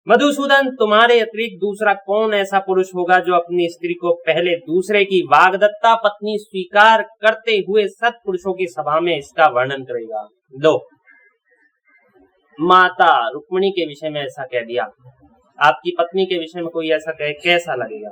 मधुसूदन, तुम्हारे अतिरिक्त दूसरा कौन ऐसा पुरुष होगा जो अपनी स्त्री को पहले दूसरे की वाग्दत्ता पत्नी स्वीकार करते हुए सत्पुरुषों की सभा में इसका वर्णन करेगा। लो, माता रुक्मिणी के विषय में ऐसा कह दिया, आपकी पत्नी के विषय में कोई ऐसा कहे, कैसा लगेगा?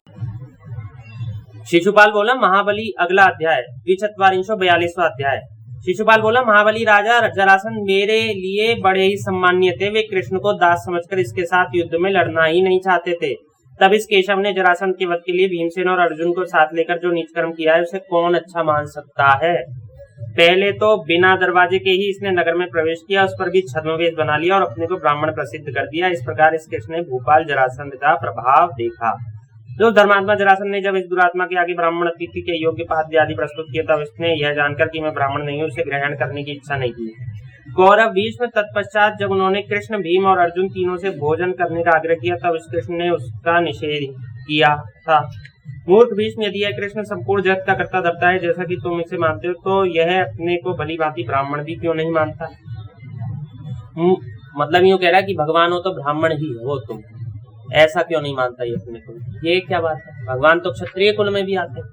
शिशुपाल बोला, महाबली, अगला अध्याय 42 अध्याय। शिशुपाल बोला, महाबली राजा जरासंध मेरे लिए बड़े ही सम्मान्य थे। वे कृष्ण को दास समझकर इसके साथ युद्ध में लड़ना ही नहीं चाहते थे। तब इस केशव ने जरासंध के वध के लिए भीमसेन और अर्जुन को साथ लेकर जो नीच कर्म किया है उसे कौन अच्छा मान सकता है। पहले तो बिना दरवाजे के ही इसने नगर में प्रवेश किया, उस पर भी छद्मवेश बना लिया और अपने को ब्राह्मण प्रसिद्ध कर दिया। इस प्रकार इस कृष्ण ने भूपाल जरासंध का प्रभाव देखा। जो धर्मात्मा जरासंध ने जब इस दुरात्मा के आगे ब्राह्मण अतिथि के योग्य पाद्य आदि प्रस्तुत किया तब इसने यह जानकर कि मैं ब्राह्मण नहीं हूँ, उसे ग्रहण करने की इच्छा नहीं की। कौरव भीष्म तत्पश्चात जब उन्होंने कृष्ण, भीम और अर्जुन तीनों से भोजन करने का आग्रह किया तब इस कृष्ण ने उसका निषेध किया था। मूर्ख भीष्म, यदि यह कृष्ण संपूर्ण जगत का कर्ता धर्ता है जैसा कि तुम इसे मानते हो, तो यह अपने को भली भांति ब्राह्मण भी क्यों नहीं मानता? मतलब यूँ कह रहा है कि भगवान हो तो ब्राह्मण ही हो तुम, ऐसा क्यों नहीं मानता ये अपने को? ये क्या बात है? भगवान तो क्षत्रिय कुल में भी आते हैं।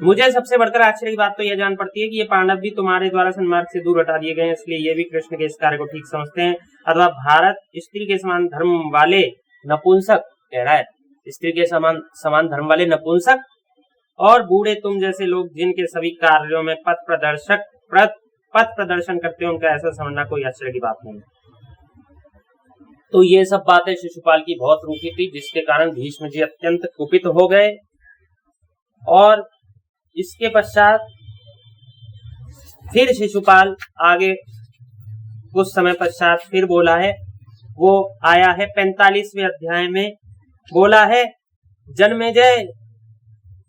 मुझे सबसे बढ़कर आश्चर्य की बात तो यह जान पड़ती है कि ये पांडव भी तुम्हारे द्वारा सन्मार्ग से दूर हटा दिए गए हैं, इसलिए ये भी कृष्ण के इस कार्य को ठीक समझते हैं। अथवा भारत स्त्री के समान धर्म वाले नपुंसक, कह रहा है स्त्री के समान धर्म वाले नपुंसक और बूढ़े तुम जैसे लोग जिनके सभी कार्यों में पथ प्रदर्शन करते हो, उनका ऐसा समझना कोई आश्चर्य की बात नहीं। तो ये सब बातें शिशुपाल की बहुत रूखी थी, जिसके कारण भीष्म जी अत्यंत कुपित हो गए। और इसके पश्चात फिर शिशुपाल आगे कुछ समय पश्चात फिर बोला है, वो आया है 45वें अध्याय में, बोला है जन्मेजय,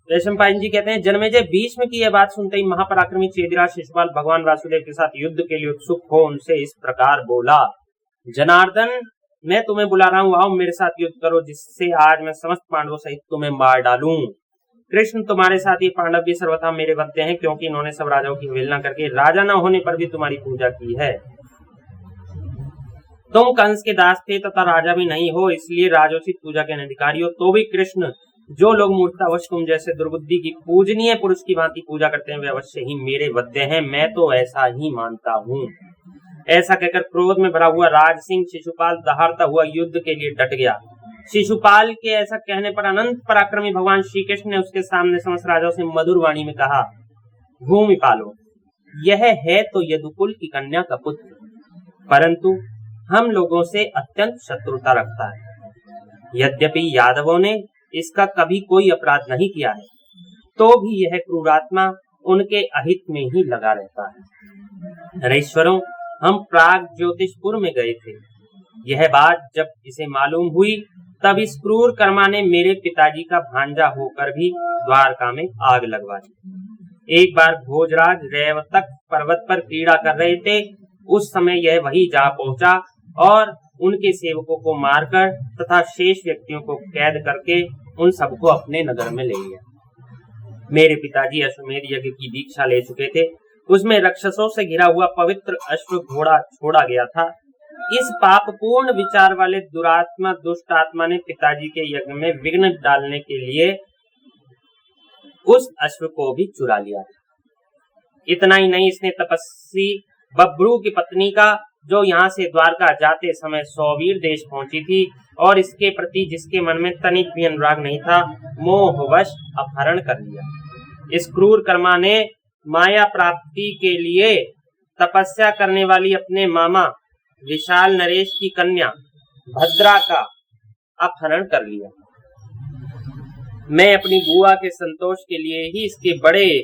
वैशंपायन जी कहते हैं, जन्मेजय भीष्म की यह बात सुनते ही महापराक्रमी चेदिराज शिशुपाल भगवान वासुदेव के साथ युद्ध के लिए उत्सुक हो उनसे इस प्रकार बोला, जनार्दन, मैं तुम्हें बुला रहा हूँ, आओ मेरे साथ युद्ध करो, जिससे आज मैं समस्त पांडवों सहित तुम्हें मार डालूं। कृष्ण, तुम्हारे साथ ये पांडव भी सर्वथा मेरे वध्य हैं, क्योंकि इन्होंने सब राजाओं की अवहेलना करके राजा न होने पर भी तुम्हारी पूजा की है। तुम कंस के दास थे तथा राजा भी नहीं हो, इसलिए राजोचित पूजा के अधिकारी हो। तो भी कृष्ण, जो लोग मूर्खतावश तुम जैसे दुर्बुद्धि की पूजनीय पुरुष की भांति पूजा करते हैं वे अवश्य ही मेरे वध्य हैं, मैं तो ऐसा ही मानता हूँ। ऐसा कहकर क्रोध में भरा हुआ राज सिंह शिशुपाल दहाड़ता हुआ युद्ध के लिए डट गया। शिशुपाल के ऐसा कहने पर अनंत पराक्रमी भगवान श्री कृष्ण ने उसके सामने समस्त राजाओं से मधुर वाणी में कहा, भूमिपालो, यह है तो यदुकुल की कन्या का पुत्र, परंतु हम लोगों से अत्यंत शत्रुता रखता है। यद्यपि यादवों ने इसका कभी कोई अपराध नहीं किया है, तो भी यह क्रूरात्मा उनके अहित में ही लगा रहता है। नरेश्वरों, हम प्राग ज्योतिषपुर में गए थे। यह बात जब इसे मालूम हुई तब इस क्रूर कर्मा ने मेरे पिताजी का भांजा होकर भी द्वारका में आग लगवा दी। एक बार भोजराज रेवतक पर्वत पर क्रीड़ा कर रहे थे, उस समय यह वही जा पहुंचा और उनके सेवकों को मारकर तथा शेष व्यक्तियों को कैद करके उन सबको अपने नगर में ले गया। मेरे पिताजी अश्वमेध यज्ञ की दीक्षा ले चुके थे, उसमें राक्षसों से घिरा हुआ पवित्र अश्व घोड़ा छोड़ा गया था। इस पापपूर्ण विचार वाले दुरात्मा दुष्ट आत्मा ने पिताजी के यज्ञ में विघ्न डालने के लिए उस अश्व को भी चुरा लिया। इतना ही नहीं, इसने तपस्वी बब्रू की पत्नी का, जो यहाँ से द्वारका जाते समय सौवीर देश पहुंची थी और इसके प्रति जिसके मन में तनिक भी अनुराग नहीं था, मोहवश अपहरण कर लिया। इस क्रूर कर्मा ने माया प्राप्ति के लिए तपस्या करने वाली अपने मामा विशाल नरेश की कन्या भद्रा का अपहरण कर लिया। मैं अपनी बुआ के संतोष के लिए ही इसके बड़े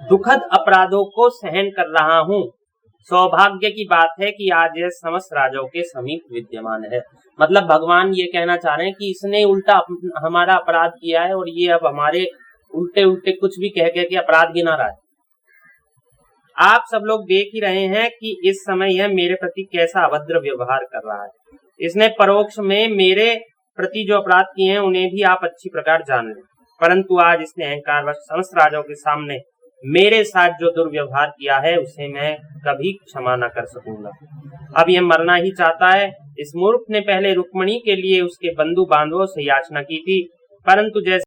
दुखद अपराधों को सहन कर रहा हूँ। सौभाग्य की बात है कि आज यह समस्त राजाओं के समीप विद्यमान है। मतलब भगवान ये कहना चाह रहे हैं कि इसने उल्टा हमारा अपराध किया है और ये अब हमारे उल्टे उल्टे कुछ भी कह के अपराध गिना रहा है। आप सब लोग देख ही रहे हैं कि इस समय यह मेरे प्रति कैसा अभद्र व्यवहार कर रहा है। इसने परोक्ष में मेरे प्रति जो अपराध किए हैं उन्हें भी आप अच्छी प्रकार जान लें, परंतु आज इसने अहंकारवश समस्त राजाओं के सामने मेरे साथ जो दुर्व्यवहार किया है उसे मैं कभी क्षमा न कर सकूंगा। अब यह मरना ही चाहता है इस मूर्ख ने पहले रुक्मिणी के लिए उसके बंधु बांधवों से याचना की थी, परंतु जैसे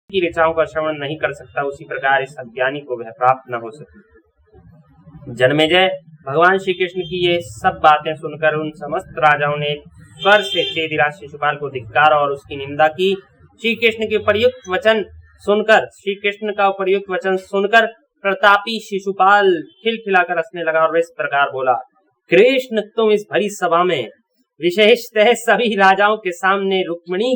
की ऋचाओं का श्रवण नहीं कर सकता, उसी प्रकार इस अज्ञानी को वह प्राप्त न हो सकी। जन्मेजय, भगवान श्री कृष्ण की ये सब बातें सुनकर उन समस्त राजाओं ने स्वर से चेदिराज शिशुपाल को धिक्कारा और उसकी निंदा की। श्री कृष्ण के उपर्युक्त वचन सुनकर, श्री कृष्ण का उपर्युक्त वचन सुनकर प्रतापी शिशुपाल खिलखिलाकर हंसने लगा और इस प्रकार बोला, कृष्ण, तुम इस भरी सभा में, विशेषतः सभी राजाओं के सामने रुक्मिणी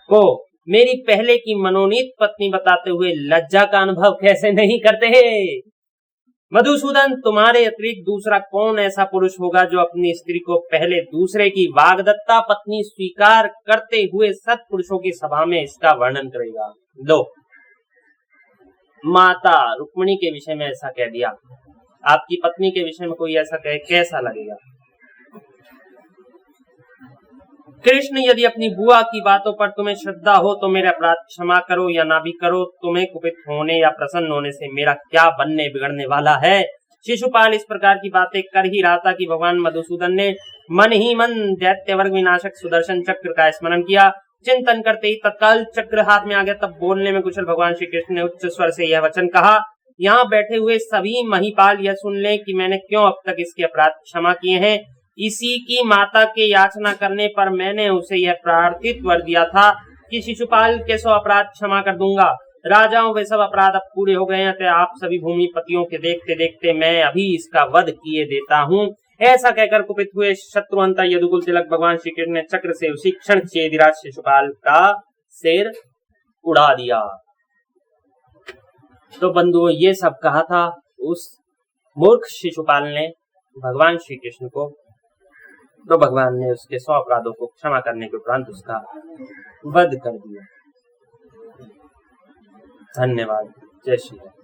को मेरी पहले की मनोनीत पत्नी बताते हुए लज्जा का अनुभव कैसे नहीं करते हैं? मधुसूदन, तुम्हारे अतिरिक्त दूसरा कौन ऐसा पुरुष होगा जो अपनी स्त्री को पहले दूसरे की वाग्दत्ता पत्नी स्वीकार करते हुए सत्पुरुषों की सभा में इसका वर्णन करेगा? लो, माता रुक्मिणी के विषय में ऐसा कह दिया, आपकी पत्नी के विषय में कोई ऐसा कहे, कैसा लगेगा? कृष्ण, यदि अपनी बुआ की बातों पर तुम्हें श्रद्धा हो तो मेरे अपराध क्षमा करो या ना भी करो, तुम्हें कुपित होने या प्रसन्न होने से मेरा क्या बनने बिगड़ने वाला है? शिशुपाल इस प्रकार की बातें कर ही रहा था कि भगवान मधुसूदन ने मन ही मन दैत्य वर्ग विनाशक सुदर्शन चक्र का स्मरण किया। चिंतन करते ही तत्काल चक्र हाथ में आ गया। तब बोलने में कुशल भगवान श्री कृष्ण ने उच्च स्वर से यह वचन कहा, यहाँ बैठे हुए सभी महिपाल यह सुन लें कि मैंने क्यों अब तक इसके अपराध क्षमा किए हैं। इसी की माता के याचना करने पर मैंने उसे यह प्रार्थित वर दिया था कि शिशुपाल के 100 अपराध क्षमा कर दूंगा। राजाओं, वे सब अपराध अब पूरे हो गए हैं, तो आप सभी भूमिपतियों के देखते देखते मैं अभी इसका वध किए देता हूँ। ऐसा कहकर कुपित हुए शत्रुहंता यदुकुल तिलक भगवान श्री कृष्ण ने चक्र से उसी क्षण चेदिराज शिशुपाल का सिर उड़ा दिया। तो बंधुओं, ये सब कहा था उस मूर्ख शिशुपाल ने भगवान श्री कृष्ण को, तो भगवान ने उसके 100 अपराधों को क्षमा करने के उपरांत उसका वध कर दिया। धन्यवाद। जय श्री राम।